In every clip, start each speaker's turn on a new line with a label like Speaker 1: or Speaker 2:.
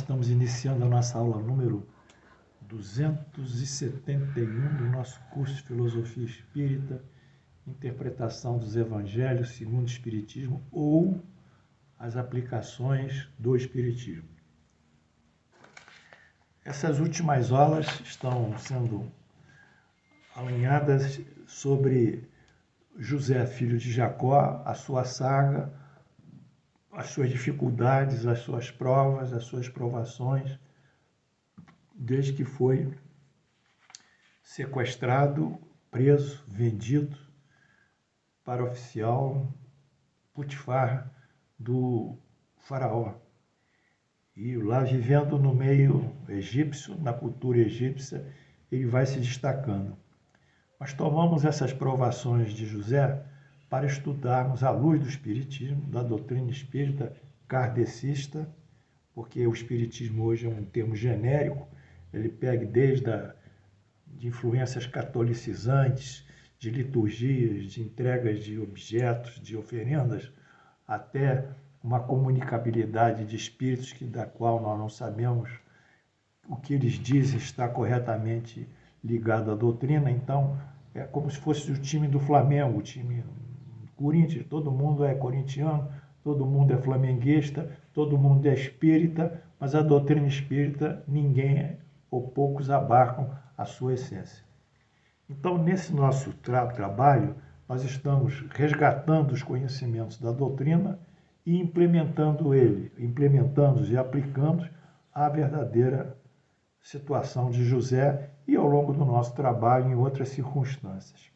Speaker 1: estamos iniciando a nossa aula número 271 do nosso curso de Filosofia Espírita, Interpretação dos Evangelhos segundo o Espiritismo ou as aplicações do Espiritismo. Essas últimas aulas estão sendo alinhadas sobre José, filho de Jacó, a sua saga, as suas dificuldades, as suas provas, as suas provações, desde que foi sequestrado, preso, vendido para oficial Putifar do faraó. E lá vivendo no meio egípcio, na cultura egípcia, ele vai se destacando. Nós tomamos essas provações de José para estudarmos à luz do Espiritismo, da doutrina espírita kardecista, porque o Espiritismo hoje é um termo genérico, ele pega desde de influências catolicizantes, de liturgias, de entregas de objetos, de oferendas, até uma comunicabilidade de espíritos da qual nós não sabemos o que eles dizem está corretamente ligado à doutrina. Então, é como se fosse o time do Flamengo, o time Corinthians, todo mundo é corintiano, todo mundo é flamenguista, todo mundo é espírita, mas a doutrina espírita ninguém ou poucos abarcam a sua essência. Então, nesse nosso trabalho, nós estamos resgatando os conhecimentos da doutrina e implementando-os e aplicando à verdadeira situação de José e ao longo do nosso trabalho em outras circunstâncias.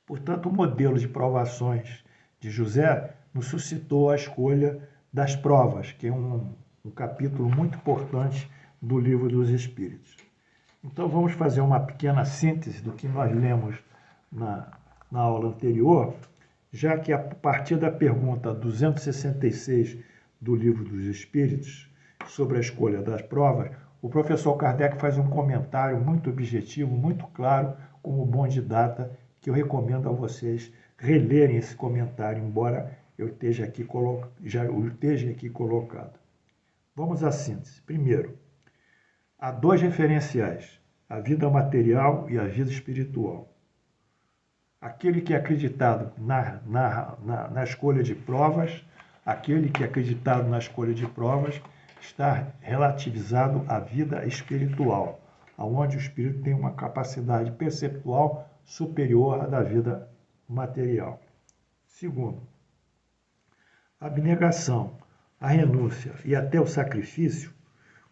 Speaker 1: Portanto, o modelo de provações de José nos suscitou a escolha das provas, que é um capítulo muito importante do Livro dos Espíritos. Então, vamos fazer uma pequena síntese do que nós lemos na aula anterior, já que a partir da pergunta 266 do Livro dos Espíritos, sobre a escolha das provas, o professor Kardec faz um comentário muito objetivo, muito claro, como bom didata, que eu recomendo a vocês relerem esse comentário, embora eu já o esteja aqui colocado. Vamos à síntese. Primeiro, há dois referenciais, a vida material e a vida espiritual. Aquele que é acreditado na escolha de provas, está relativizado à vida espiritual, onde o espírito tem uma capacidade perceptual superior à da vida material. Segundo, a abnegação, a renúncia e até o sacrifício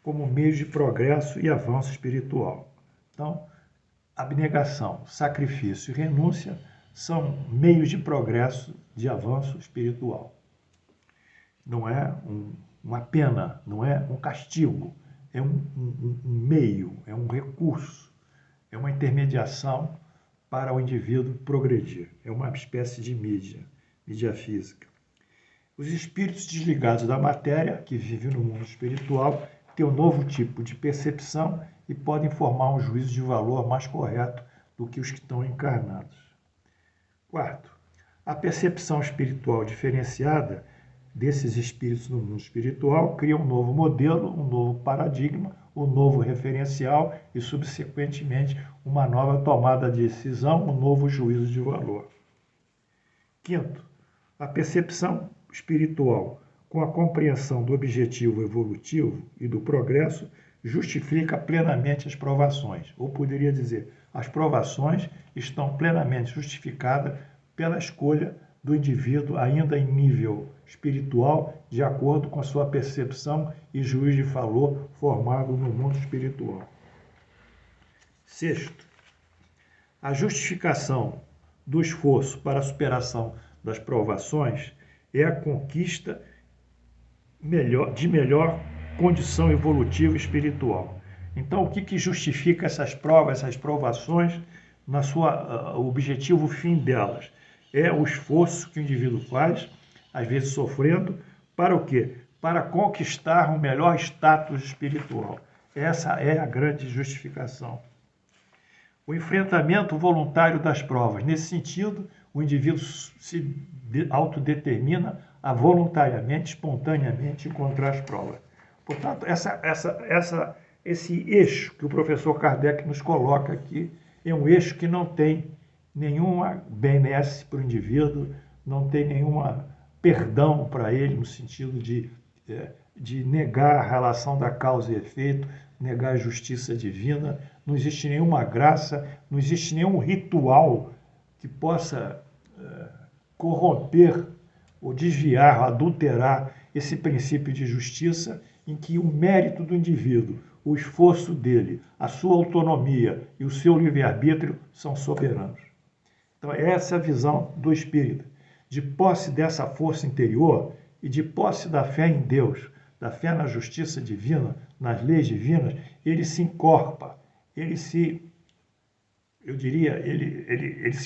Speaker 1: como meios de progresso e avanço espiritual. Então, abnegação, sacrifício e renúncia são meios de progresso, de avanço espiritual. Não é uma pena, não é um castigo, é um meio, é um recurso, é uma intermediação para o indivíduo progredir. É uma espécie de mídia física. Os espíritos desligados da matéria, que vivem no mundo espiritual, têm um novo tipo de percepção e podem formar um juízo de valor mais correto do que os que estão encarnados. Quarto, a percepção espiritual diferenciada desses espíritos no mundo espiritual cria um novo modelo, um novo paradigma, um novo referencial e, subsequentemente, uma nova tomada de decisão, um novo juízo de valor. Quinto, a percepção espiritual, com a compreensão do objetivo evolutivo e do progresso, justifica plenamente as provações. Ou poderia dizer, as provações estão plenamente justificadas pela escolha do indivíduo ainda em nível espiritual, de acordo com a sua percepção e juízo de valor formado no mundo espiritual. Sexto, a justificação do esforço para a superação das provações é a conquista de melhor condição evolutiva espiritual. Então, o que justifica essas provas, essas provações, o objetivo fim delas? É o esforço que o indivíduo faz, às vezes sofrendo, para o quê? Para conquistar um melhor status espiritual. Essa é a grande justificação. O enfrentamento voluntário das provas. Nesse sentido, o indivíduo se autodetermina a voluntariamente, espontaneamente encontrar as provas. Portanto, esse eixo que o professor Kardec nos coloca aqui é um eixo que não tem nenhuma benesse para o indivíduo, não tem nenhuma perdão para ele, no sentido de negar a relação da causa e efeito, negar a justiça divina. Não existe nenhuma graça, não existe nenhum ritual que possa corromper ou desviar, ou adulterar esse princípio de justiça, em que o mérito do indivíduo, o esforço dele, a sua autonomia e o seu livre-arbítrio são soberanos. Então, essa é a visão do espírita. De posse dessa força interior e de posse da fé em Deus, da fé na justiça divina, nas leis divinas, ele se encorpa, ele se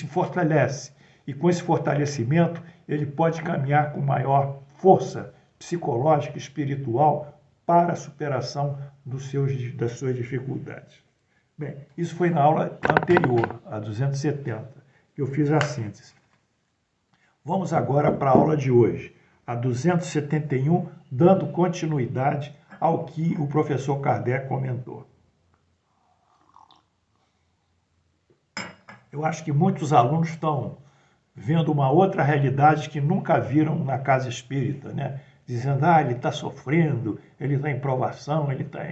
Speaker 1: fortalece. E com esse fortalecimento, ele pode caminhar com maior força psicológica e espiritual para a superação das suas dificuldades. Bem, isso foi na aula anterior, a 270, que eu fiz a síntese. Vamos agora para a aula de hoje, a 271, dando continuidade ao que o professor Kardec comentou. Eu acho que muitos alunos estão vendo uma outra realidade que nunca viram na casa espírita, né? Dizendo, ele está sofrendo, ele está em provação, ele está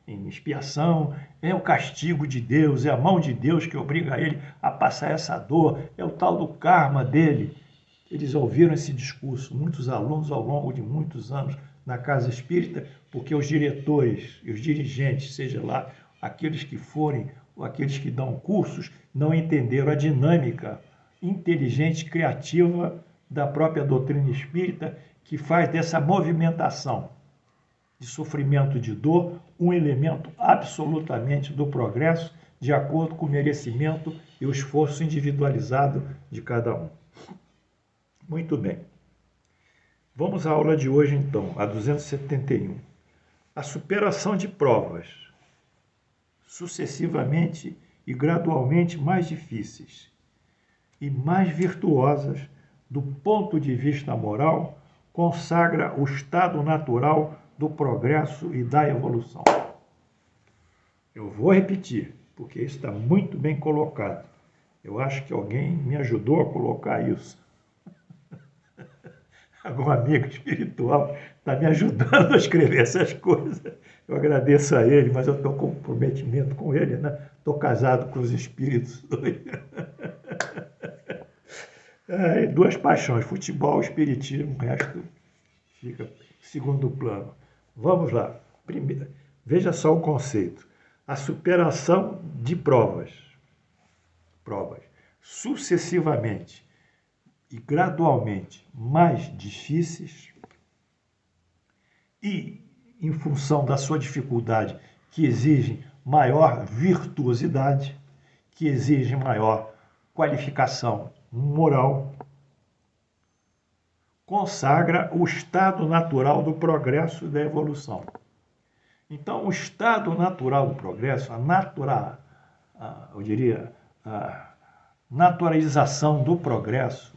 Speaker 1: em expiação, é o castigo de Deus, é a mão de Deus que obriga ele a passar essa dor, é o tal do karma dele. Eles ouviram esse discurso, muitos alunos ao longo de muitos anos na casa espírita, porque os diretores e os dirigentes, seja lá aqueles que forem ou aqueles que dão cursos, não entenderam a dinâmica inteligente, criativa da própria doutrina espírita, que faz dessa movimentação de sofrimento e de dor um elemento absolutamente do progresso, de acordo com o merecimento e o esforço individualizado de cada um. Muito bem. Vamos à aula de hoje, então, a 271. A superação de provas, sucessivamente e gradualmente mais difíceis e mais virtuosas do ponto de vista moral, consagra o estado natural do progresso e da evolução. Eu vou repetir, porque isso está muito bem colocado. Eu acho que alguém me ajudou a colocar isso. Algum amigo espiritual está me ajudando a escrever essas coisas. Eu agradeço a ele, mas eu estou com comprometimento com ele, né? Estou casado com os espíritos hoje. Duas paixões, futebol, espiritismo, o resto fica em segundo plano. Vamos lá. Primeiro, veja só o conceito. A superação de provas sucessivamente e gradualmente mais difíceis e, em função da sua dificuldade, que exigem maior virtuosidade, que exigem maior qualificação moral, consagra o estado natural do progresso e da evolução. Então, o estado natural do progresso, a naturalização do progresso,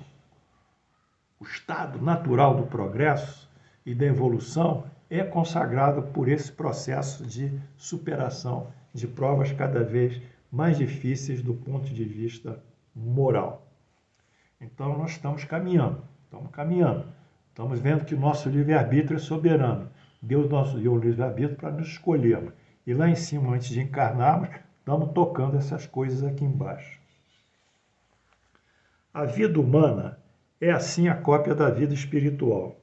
Speaker 1: o estado natural do progresso e da evolução é consagrado por esse processo de superação de provas cada vez mais difíceis do ponto de vista moral. Então, nós estamos caminhando. Estamos vendo que o nosso livre-arbítrio é soberano. Deus nos deu o livre-arbítrio para nos escolhermos. E lá em cima, antes de encarnarmos, estamos tocando essas coisas aqui embaixo. A vida humana é assim a cópia da vida espiritual.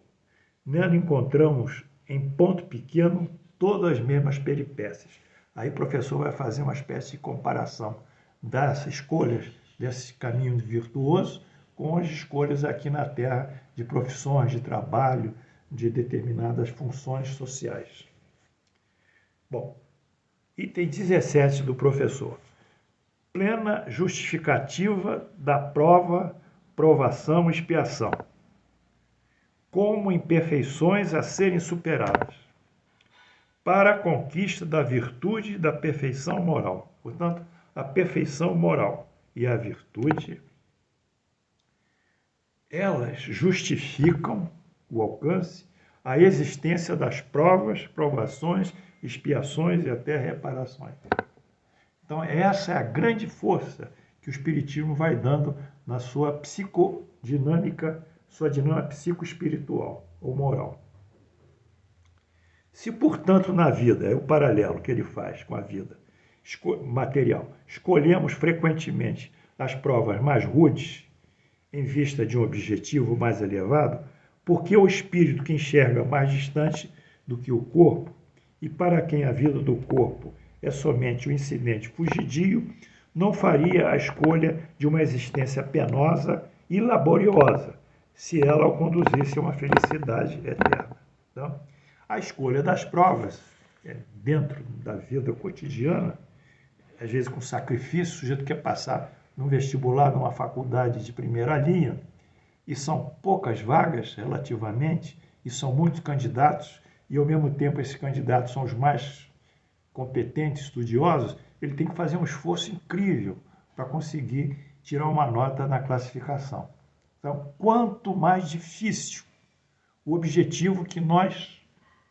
Speaker 1: Nela encontramos, em ponto pequeno, todas as mesmas peripécias. Aí o professor vai fazer uma espécie de comparação das escolhas desse caminho virtuoso com as escolhas aqui na Terra de profissões, de trabalho, de determinadas funções sociais. Bom, item 17 do professor. Plena justificativa da prova, provação e expiação, como imperfeições a serem superadas, para a conquista da virtude e da perfeição moral. Portanto, a perfeição moral e a virtude, elas justificam o alcance a existência das provas, provações, expiações e até reparações. Então, essa é a grande força que o Espiritismo vai dando na sua psicodinâmica, sua dinâmica psicoespiritual ou moral. Se, portanto, na vida, é o paralelo que ele faz com a vida material, escolhemos frequentemente as provas mais rudes em vista de um objetivo mais elevado, porque o espírito que enxerga mais distante do que o corpo, e para quem a vida do corpo é somente um incidente fugidio, não faria a escolha de uma existência penosa e laboriosa, se ela o conduzisse a uma felicidade eterna. Então, a escolha das provas, dentro da vida cotidiana, às vezes com sacrifício, o sujeito quer passar num vestibular, numa faculdade de primeira linha, e são poucas vagas relativamente, e são muitos candidatos, e ao mesmo tempo esses candidatos são os mais competentes, estudiosos, ele tem que fazer um esforço incrível para conseguir tirar uma nota na classificação. Então, quanto mais difícil o objetivo que nós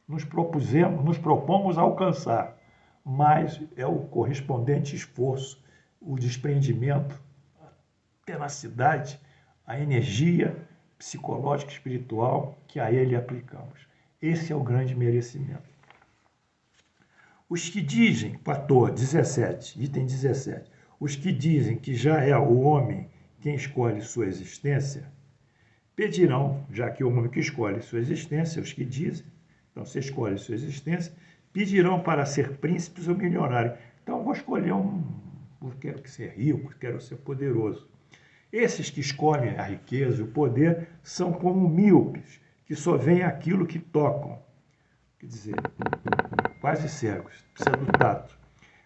Speaker 1: nos propomos a alcançar, mais é o correspondente esforço, o desprendimento, a tenacidade, a energia psicológica e espiritual que a ele aplicamos. Esse é o grande merecimento. Os que dizem, 17, item 17, os que dizem que já é o homem quem escolhe sua existência, pedirão, já que o homem que escolhe sua existência, os que dizem, então você escolhe sua existência, pedirão para ser príncipes ou milionários. Então vou escolher eu quero ser rico, quero ser poderoso. Esses que escolhem a riqueza e o poder são como míopes, que só veem aquilo que tocam. Quer dizer, quase cegos, precisa do tato.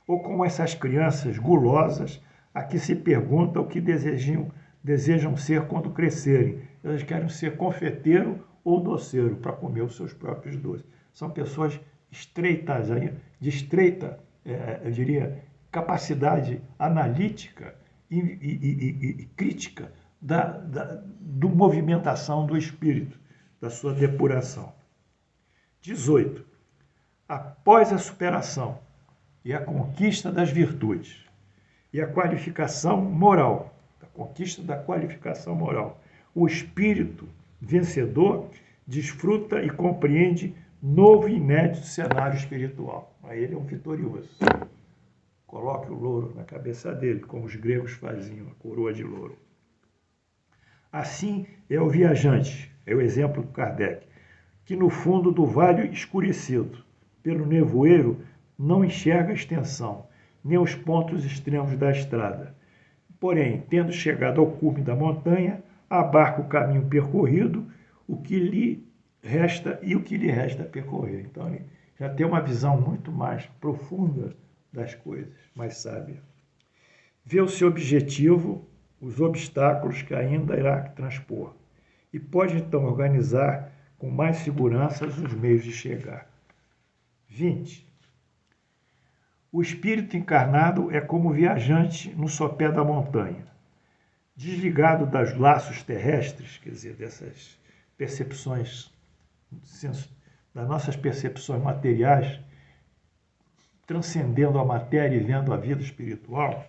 Speaker 1: Ou como essas crianças gulosas a que se pergunta o que desejam ser quando crescerem. Elas querem ser confeiteiro ou doceiro para comer os seus próprios doces. São pessoas estreitas, de estreita, eu diria, capacidade analítica e crítica do movimentação do espírito, da sua depuração. 18. Após a superação e a conquista das virtudes e a qualificação moral, a conquista da qualificação moral, o espírito vencedor desfruta e compreende novo e inédito cenário espiritual. Aí ele é um vitorioso. Coloque o louro na cabeça dele, como os gregos faziam, a coroa de louro. Assim é o viajante, é o exemplo do Kardec, que no fundo do vale escurecido pelo nevoeiro não enxerga a extensão, nem os pontos extremos da estrada. Porém, tendo chegado ao cume da montanha, abarca o caminho percorrido, o que lhe resta percorrer. Então, ele já tem uma visão muito mais profunda das coisas, mais sábia. Vê o seu objetivo, os obstáculos que ainda irá transpor, e pode então organizar com mais segurança os meios de chegar. 20. O espírito encarnado é como viajante no sopé da montanha. Desligado dos laços terrestres, quer dizer, dessas percepções, das nossas percepções materiais, transcendendo a matéria e vendo a vida espiritual,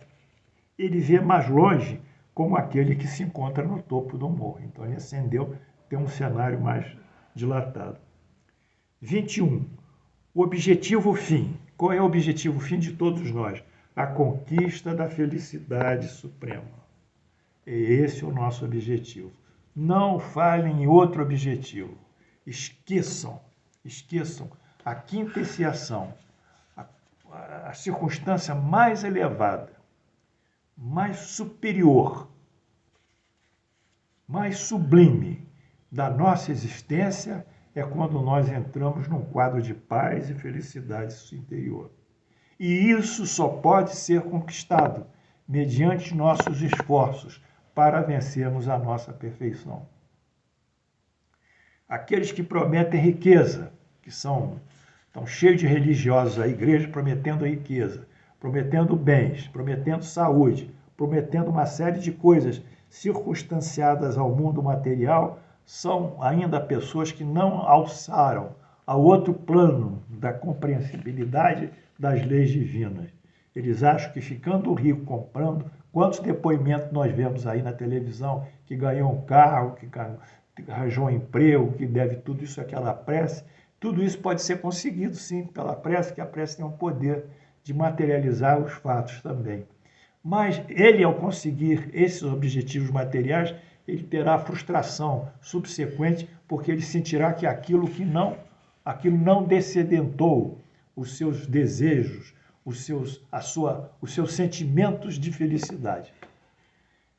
Speaker 1: ele vê mais longe como aquele que se encontra no topo do morro. Então ele ascendeu, tem um cenário mais dilatado. 21. O objetivo fim. Qual é o objetivo fim de todos nós? A conquista da felicidade suprema. Esse é o nosso objetivo. Não falem em outro objetivo. Esqueçam a quintesseação, a circunstância mais elevada, mais superior, mais sublime da nossa existência é quando nós entramos num quadro de paz e felicidade interior. E isso só pode ser conquistado mediante nossos esforços para vencermos a nossa perfeição. Aqueles que prometem riqueza, que estão cheios de religiosos, a igreja prometendo riqueza, prometendo bens, prometendo saúde, prometendo uma série de coisas circunstanciadas ao mundo material, são ainda pessoas que não alçaram ao outro plano da compreensibilidade das leis divinas. Eles acham que ficando rico comprando, quantos depoimentos nós vemos aí na televisão, que ganhou um carro, que arranjou um emprego, que deve tudo isso àquela prece. Tudo isso pode ser conseguido, sim, pela prece, que a prece tem o poder de materializar os fatos também. Mas ele, ao conseguir esses objetivos materiais, ele terá frustração subsequente, porque ele sentirá que aquilo não descedentou os seus desejos, os seus sentimentos de felicidade.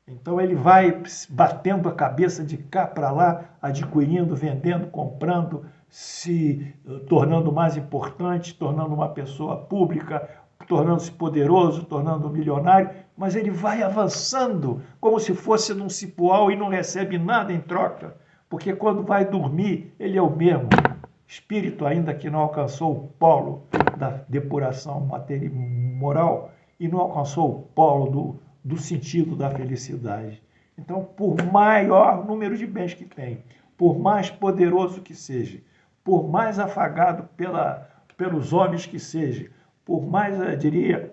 Speaker 1: Então ele vai batendo a cabeça de cá para lá, adquirindo, vendendo, comprando, se tornando mais importante, tornando uma pessoa pública, tornando-se poderoso, tornando milionário, mas ele vai avançando como se fosse num cipoal e não recebe nada em troca, porque quando vai dormir, ele é o mesmo espírito, ainda que não alcançou o polo da depuração moral e não alcançou o polo do sentido da felicidade. Então, por maior número de bens que tem, por mais poderoso que seja, por mais afagado pelos homens que seja, por mais, eu diria,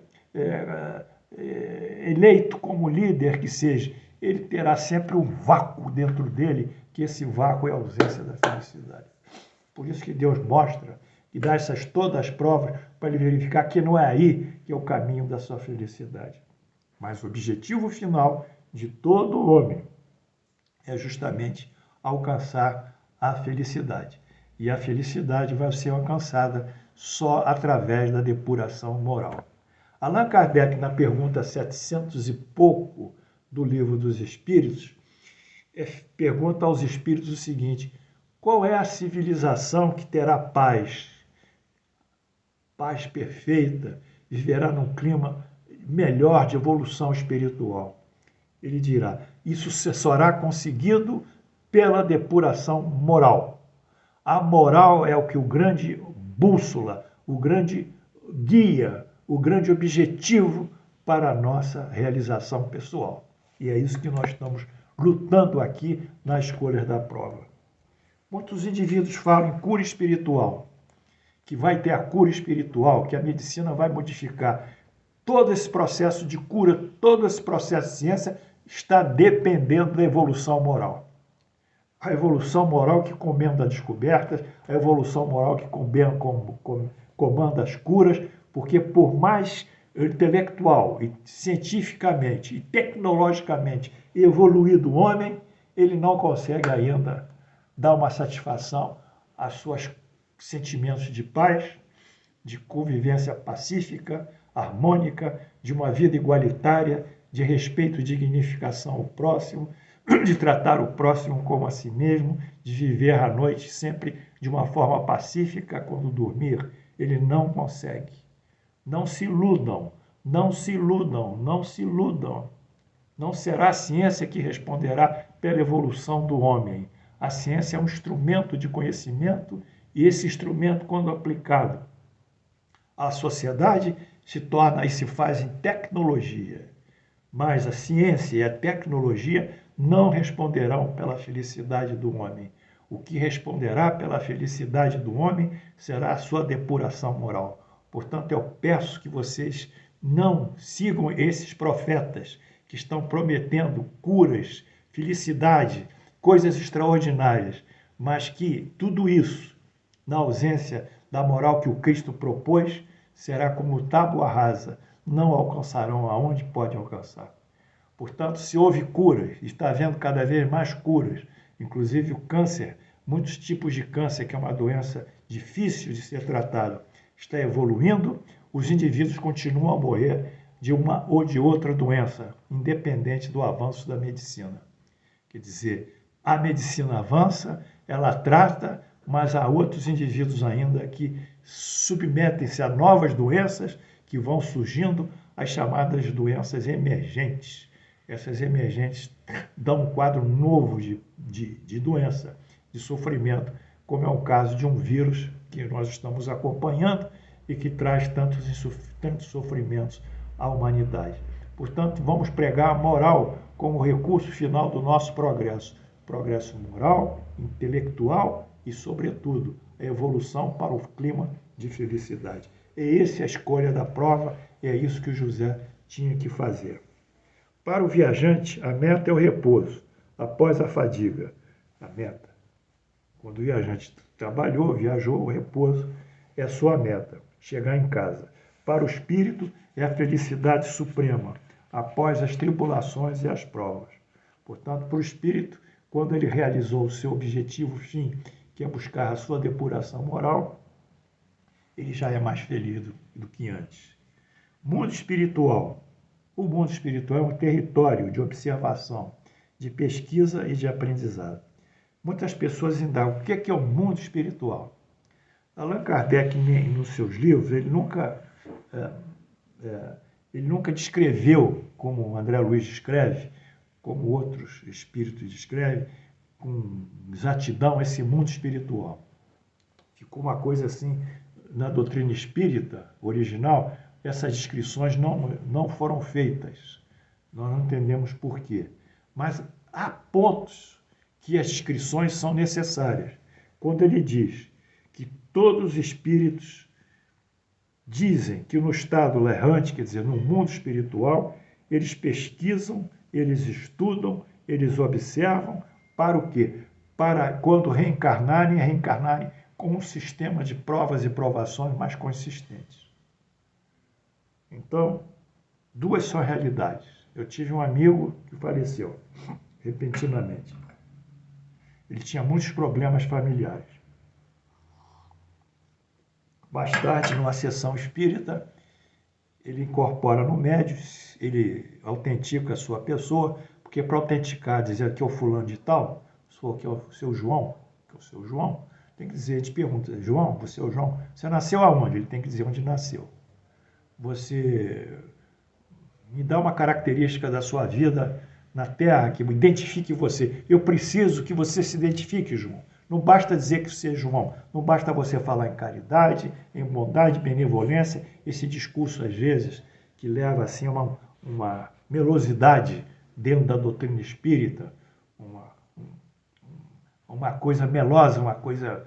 Speaker 1: eleito como líder que seja, ele terá sempre um vácuo dentro dele, que esse vácuo é a ausência da felicidade. Por isso que Deus mostra e dá todas as provas para ele verificar que não é aí que é o caminho da sua felicidade. Mas o objetivo final de todo homem é justamente alcançar a felicidade. E a felicidade vai ser alcançada só através da depuração moral. Allan Kardec, na pergunta 700 e pouco do Livro dos Espíritos, pergunta aos espíritos o seguinte: qual é a civilização que terá paz perfeita, viverá num clima melhor de evolução espiritual? Ele dirá: isso será conseguido pela depuração moral. A moral é o que o grande bússola, o grande guia, o grande objetivo para a nossa realização pessoal. E é isso que nós estamos lutando aqui nas escolhas da prova. Muitos indivíduos falam em cura espiritual, que vai ter a cura espiritual, que a medicina vai modificar. Todo esse processo de cura, todo esse processo de ciência está dependendo da evolução moral. A evolução moral que comanda descobertas, a evolução moral que comanda as curas, porque por mais intelectual e cientificamente e tecnologicamente evoluído o homem, ele não consegue ainda dar uma satisfação aos seus sentimentos de paz, de convivência pacífica, harmônica, de uma vida igualitária, de respeito e dignificação ao próximo, de tratar o próximo como a si mesmo, de viver à noite sempre de uma forma pacífica quando dormir. Ele não consegue. Não se iludam, não se iludam, não se iludam. Não será a ciência que responderá pela evolução do homem. A ciência é um instrumento de conhecimento e esse instrumento, quando aplicado à sociedade, se torna e se faz em tecnologia. Mas a ciência e a tecnologia não responderão pela felicidade do homem. O que responderá pela felicidade do homem será a sua depuração moral. Portanto, eu peço que vocês não sigam esses profetas que estão prometendo curas, felicidade, coisas extraordinárias, mas que tudo isso, na ausência da moral que o Cristo propôs, será como tábua rasa, não alcançarão aonde pode alcançar. Portanto, se houve curas, está havendo cada vez mais curas, inclusive o câncer, muitos tipos de câncer, que é uma doença difícil de ser tratada, está evoluindo, os indivíduos continuam a morrer de uma ou de outra doença, independente do avanço da medicina. Quer dizer, a medicina avança, ela trata, mas há outros indivíduos ainda que submetem-se a novas doenças que vão surgindo, as chamadas doenças emergentes. Essas emergentes dão um quadro novo de doença, de sofrimento, como é o caso de um vírus que nós estamos acompanhando e que traz tantos sofrimentos à humanidade. Portanto, vamos pregar a moral como recurso final do nosso progresso. progresso moral, intelectual e, sobretudo, a evolução para o clima de felicidade. É essa a escolha da prova, é isso que o José tinha que fazer. Para o viajante, a meta é o repouso, após a fadiga. A meta. Quando o viajante trabalhou, viajou, o repouso é a sua meta, chegar em casa. Para o espírito, é a felicidade suprema, após as tribulações e as provas. Portanto, para o espírito, quando ele realizou o seu objetivo fim, que é buscar a sua depuração moral, ele já é mais feliz do que antes. Mundo espiritual. O mundo espiritual é um território de observação, de pesquisa e de aprendizado. Muitas pessoas indagam o que é o mundo espiritual. Allan Kardec, nos seus livros, ele nunca descreveu, como o André Luiz descreve, como outros espíritos descrevem, com exatidão, esse mundo espiritual. Ficou uma coisa assim, na doutrina espírita original, essas descrições não foram feitas. Nós não entendemos por quê. Mas há pontos que as descrições são necessárias. Quando ele diz que todos os espíritos dizem que no estado errante, quer dizer, no mundo espiritual, eles pesquisam, eles estudam, eles observam, para o quê? Para, quando reencarnarem com um sistema de provas e provações mais consistentes. Então, duas são realidades. Eu tive um amigo que faleceu repentinamente. Ele tinha muitos problemas familiares. Mais tarde, numa sessão espírita, ele incorpora no médium, ele autentica a sua pessoa, porque para autenticar, dizer que é o fulano de tal, que é o seu João, tem que dizer, a gente pergunta, João, você é o João? Você nasceu aonde? Ele tem que dizer onde nasceu. Você me dá uma característica da sua vida na Terra que identifique você. Eu preciso que você se identifique, João. Não basta dizer que você é João, não basta você falar em caridade, em bondade, benevolência, esse discurso, às vezes, que leva assim, a uma melosidade dentro da doutrina espírita, uma coisa melosa, uma coisa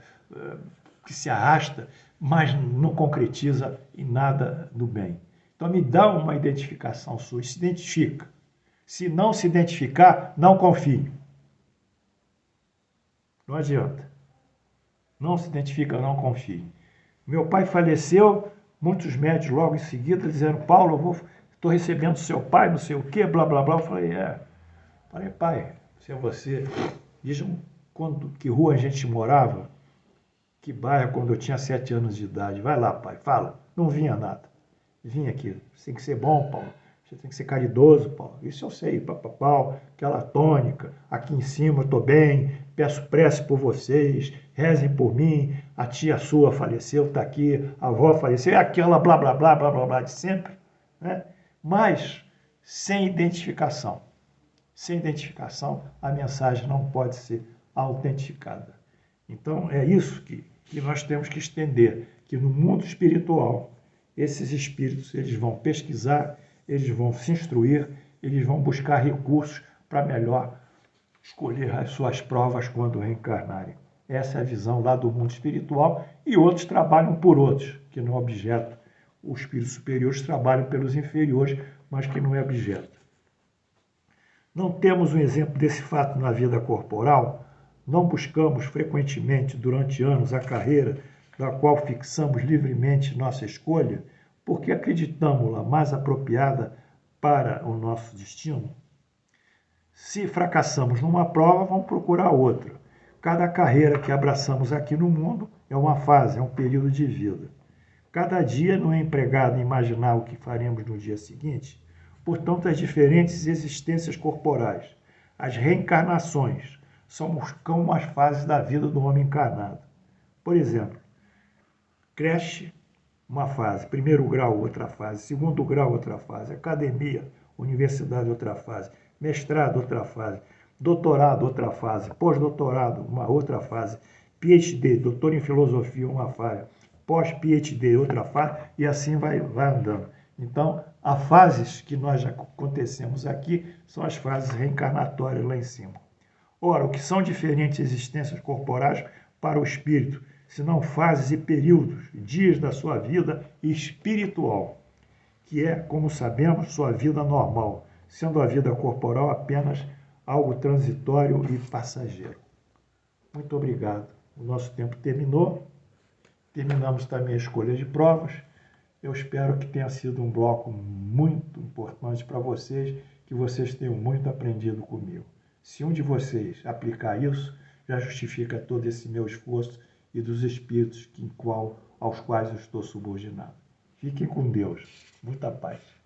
Speaker 1: que se arrasta, mas não concretiza em nada do bem. Então, me dá uma identificação sua, se identifica. Se não se identificar, não confie. Não adianta. Não se identifica, não confie. Meu pai faleceu, muitos médicos logo em seguida dizendo, Paulo, estou recebendo seu pai, não sei o quê, blá, blá, blá. Eu falei, pai, se é você, dizem que rua a gente morava, que bairro, quando eu tinha 7 anos de idade. Vai lá, pai, fala. Não vinha nada. Vinha aqui. Você tem que ser bom, Paulo. Você tem que ser caridoso, Paulo. Isso eu sei, papapau, aquela tônica. Aqui em cima eu estou bem, peço prece por vocês, rezem por mim. A tia sua faleceu, está aqui. A avó faleceu, é aquela blá, blá, blá, blá, blá, blá de sempre. Né? Mas sem identificação. Sem identificação, a mensagem não pode ser autenticada. Então, é isso que nós temos que estender, que no mundo espiritual, esses espíritos eles vão pesquisar, eles vão se instruir, eles vão buscar recursos para melhor escolher as suas provas quando reencarnarem. Essa é a visão lá do mundo espiritual, e outros trabalham por outros, que não é objeto. Os espíritos superiores trabalham pelos inferiores, mas que não é objeto. Não temos um exemplo desse fato na vida corporal? Não buscamos frequentemente durante anos a carreira da qual fixamos livremente nossa escolha, porque acreditamos-la mais apropriada para o nosso destino? Se fracassamos numa prova, vamos procurar outra. Cada carreira que abraçamos aqui no mundo é uma fase, é um período de vida. Cada dia não é empregado em imaginar o que faremos no dia seguinte. Portanto, as diferentes existências corporais, as reencarnações, são como as fases da vida do homem encarnado. Por exemplo, creche, uma fase, primeiro grau, outra fase, segundo grau, outra fase, academia, universidade, outra fase, mestrado, outra fase, doutorado, outra fase, pós-doutorado, uma outra fase, PhD, doutor em filosofia, uma fase, pós-PhD, outra fase, e assim vai andando. Então, as fases que nós já acontecemos aqui são as fases reencarnatórias lá em cima. Ora, o que são diferentes existências corporais para o espírito, senão fases e períodos, dias da sua vida espiritual, que é, como sabemos, sua vida normal, sendo a vida corporal apenas algo transitório e passageiro. Muito obrigado. O nosso tempo terminou. Terminamos também a escolha de provas. Eu espero que tenha sido um bloco muito importante para vocês, que vocês tenham muito aprendido comigo. Se um de vocês aplicar isso, já justifica todo esse meu esforço e dos espíritos aos quais eu estou subordinado. Fiquem com Deus. Muita paz.